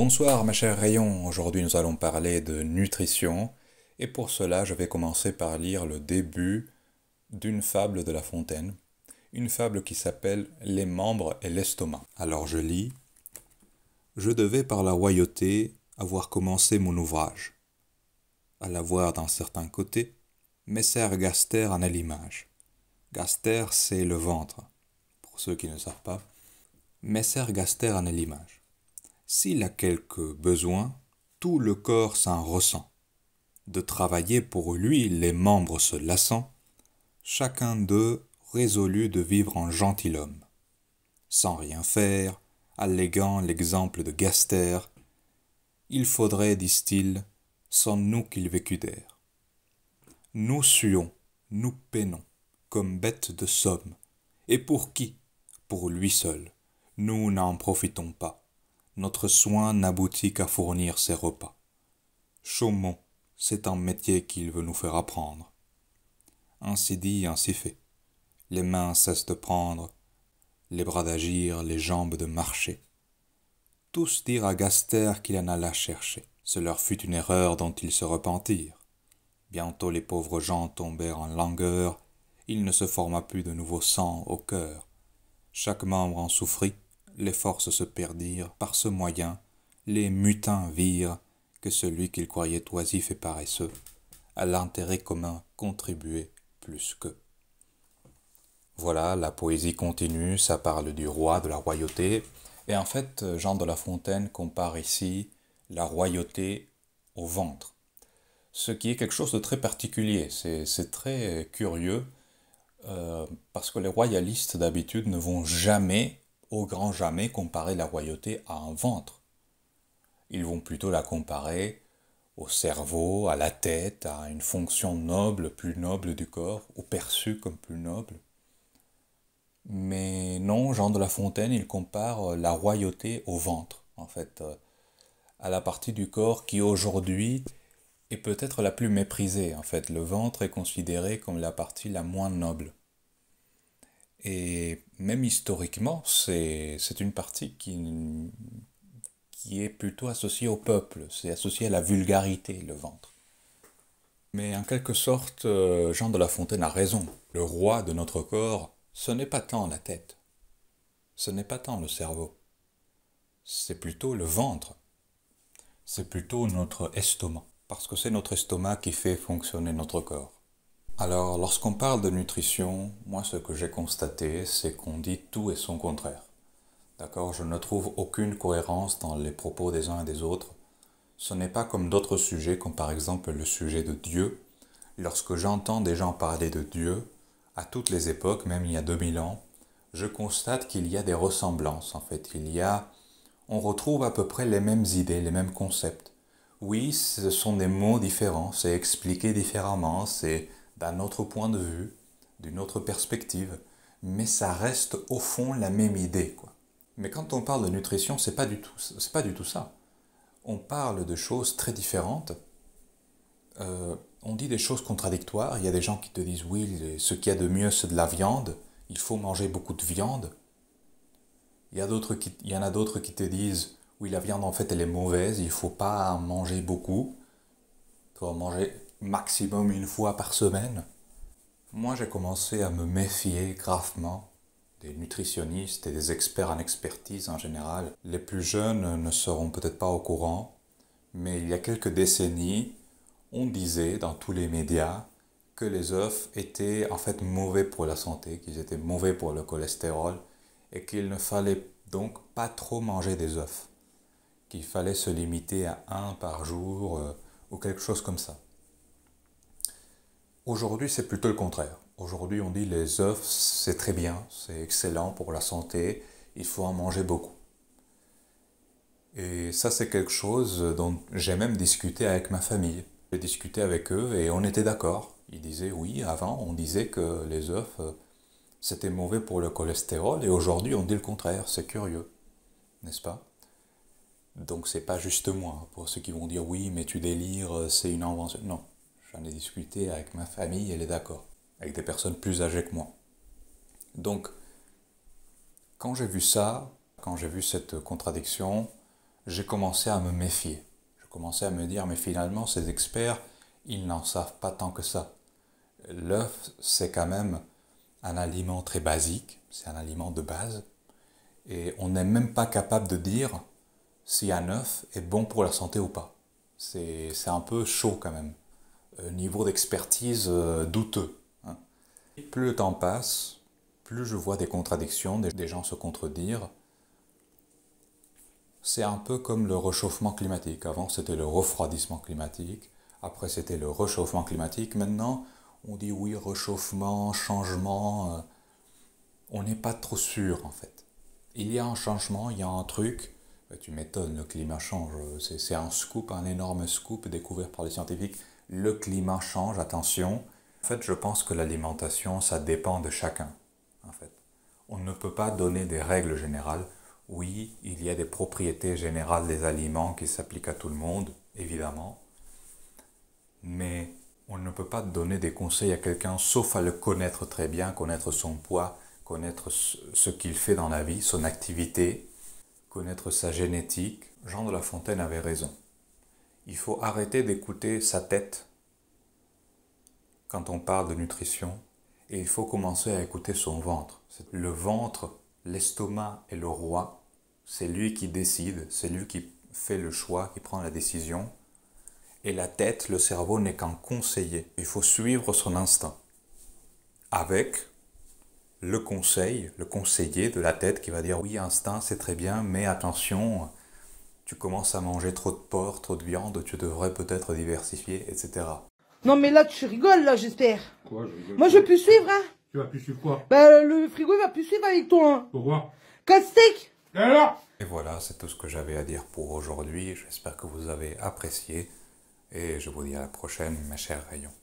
Bonsoir ma chère Rayon, aujourd'hui nous allons parler de nutrition et pour cela je vais commencer par lire le début d'une fable de La Fontaine, une fable qui s'appelle Les membres et l'estomac. Alors je lis: Je devais par la royauté avoir commencé mon ouvrage. À la voir d'un certain côté, messer Gaster en est l'image. Gaster c'est le ventre, pour ceux qui ne savent pas. Messer Gaster en est l'image. S'il a quelque besoin, tout le corps s'en ressent. De travailler pour lui les membres se lassant, chacun d'eux résolu de vivre en gentilhomme. Sans rien faire, alléguant l'exemple de Gaster, il faudrait, disent-ils, sans nous qu'il vécût d'air. Nous suons, nous peinons, comme bêtes de somme, et pour qui? Pour lui seul. Nous n'en profitons pas. Notre soin n'aboutit qu'à fournir ses repas. Chaumont, c'est un métier qu'il veut nous faire apprendre. Ainsi dit, ainsi fait. Les mains cessent de prendre, les bras d'agir, les jambes de marcher. Tous dirent à Gaster qu'il en alla chercher. Ce leur fut une erreur dont ils se repentirent. Bientôt les pauvres gens tombèrent en langueur, il ne se forma plus de nouveau sang au cœur. Chaque membre en souffrit, les forces se perdirent, par ce moyen, les mutins virent que celui qu'ils croyaient oisif et paresseux, à l'intérêt commun contribuait plus qu'eux. Voilà, la poésie continue, ça parle du roi, de la royauté, et en fait, Jean de La Fontaine compare ici la royauté au ventre, ce qui est quelque chose de très particulier, c'est très curieux, parce que les royalistes d'habitude ne vont jamais, au grand jamais, comparer la royauté à un ventre. Ils vont plutôt la comparer au cerveau, à la tête, à une fonction noble, plus noble du corps, ou perçue comme plus noble. Mais non, Jean de La Fontaine, il compare la royauté au ventre, en fait, à la partie du corps qui aujourd'hui est peut-être la plus méprisée. En fait, le ventre est considéré comme la partie la moins noble. Et même historiquement, c'est une partie qui est plutôt associée au peuple, c'est associé à la vulgarité, le ventre. Mais en quelque sorte, Jean de La Fontaine a raison. Le roi de notre corps, ce n'est pas tant la tête, ce n'est pas tant le cerveau, c'est plutôt le ventre, c'est plutôt notre estomac, parce que c'est notre estomac qui fait fonctionner notre corps. Alors, lorsqu'on parle de nutrition, moi ce que j'ai constaté, c'est qu'on dit tout et son contraire. D'accord? Je ne trouve aucune cohérence dans les propos des uns et des autres. Ce n'est pas comme d'autres sujets, comme par exemple le sujet de Dieu. Lorsque j'entends des gens parler de Dieu, à toutes les époques, même il y a 2000 ans, je constate qu'il y a des ressemblances. En fait, on retrouve à peu près les mêmes idées, les mêmes concepts. Oui, ce sont des mots différents, c'est expliqué différemment, c'est d'un autre point de vue, d'une autre perspective, mais ça reste au fond la même idée, quoi. Mais quand on parle de nutrition, c'est pas du tout ça. On parle de choses très différentes. On dit des choses contradictoires. Il y a des gens qui te disent oui, ce qu'il y a de mieux, c'est de la viande. Il faut manger beaucoup de viande. Il y en a d'autres qui te disent oui, la viande en fait elle est mauvaise, il ne faut pas en manger beaucoup. Il faut en manger maximum une fois par semaine. Moi j'ai commencé à me méfier gravement des nutritionnistes et des experts en expertise en général. Les plus jeunes ne seront peut-être pas au courant, mais il y a quelques décennies, on disait dans tous les médias que les œufs étaient en fait mauvais pour la santé, qu'ils étaient mauvais pour le cholestérol et qu'il ne fallait donc pas trop manger des œufs, qu'il fallait se limiter à un par jour ou quelque chose comme ça. Aujourd'hui, c'est plutôt le contraire. Aujourd'hui, on dit les œufs, c'est très bien, c'est excellent pour la santé, il faut en manger beaucoup. Et ça, c'est quelque chose dont j'ai même discuté avec ma famille. J'ai discuté avec eux et on était d'accord. Ils disaient oui, avant, on disait que les œufs, c'était mauvais pour le cholestérol et aujourd'hui, on dit le contraire. C'est curieux, n'est-ce pas? Donc, c'est pas juste moi. Pour ceux qui vont dire oui, mais tu délires, c'est une invention. Non, j'en ai discuté avec ma famille, elle est d'accord. Avec des personnes plus âgées que moi. Donc, quand j'ai vu ça, quand j'ai vu cette contradiction, j'ai commencé à me méfier. Je commençais à me dire, mais finalement, ces experts, ils n'en savent pas tant que ça. L'œuf, c'est quand même un aliment très basique, c'est un aliment de base, et on n'est même pas capable de dire si un œuf est bon pour la santé ou pas. C'est un peu chaud quand même. Niveau d'expertise douteux. Hein. Plus le temps passe, plus je vois des contradictions, des gens se contredire. C'est un peu comme le réchauffement climatique. Avant, c'était le refroidissement climatique. Après, c'était le réchauffement climatique. Maintenant, on dit oui, réchauffement, changement. On n'est pas trop sûr, en fait. Il y a un changement, il y a un truc. Tu m'étonnes, le climat change. C'est un scoop, un énorme scoop découvert par les scientifiques. Le climat change, attention. En fait, je pense que l'alimentation, ça dépend de chacun. En fait, on ne peut pas donner des règles générales. Oui, il y a des propriétés générales des aliments qui s'appliquent à tout le monde, évidemment. Mais on ne peut pas donner des conseils à quelqu'un sauf à le connaître très bien, connaître son poids, connaître ce qu'il fait dans la vie, son activité, connaître sa génétique. Jean de La Fontaine avait raison. Il faut arrêter d'écouter sa tête quand on parle de nutrition et il faut commencer à écouter son ventre. Le ventre, l'estomac est le roi. C'est lui qui décide, c'est lui qui fait le choix, qui prend la décision. Et la tête, le cerveau n'est qu'un conseiller. Il faut suivre son instinct. Avec le conseil, le conseiller de la tête qui va dire oui, instinct, c'est très bien, mais attention, tu commences à manger trop de porc, trop de viande, tu devrais peut-être diversifier, etc. Non mais là tu rigoles là j'espère. Quoi, je rigole? Moi je vais plus suivre hein. Tu vas plus suivre quoi? Bah le frigo il va plus suivre avec toi hein. Pourquoi? 4 steaks. Et alors? Et voilà, c'est tout ce que j'avais à dire pour aujourd'hui. J'espère que vous avez apprécié et je vous dis à la prochaine, mes chers rayons.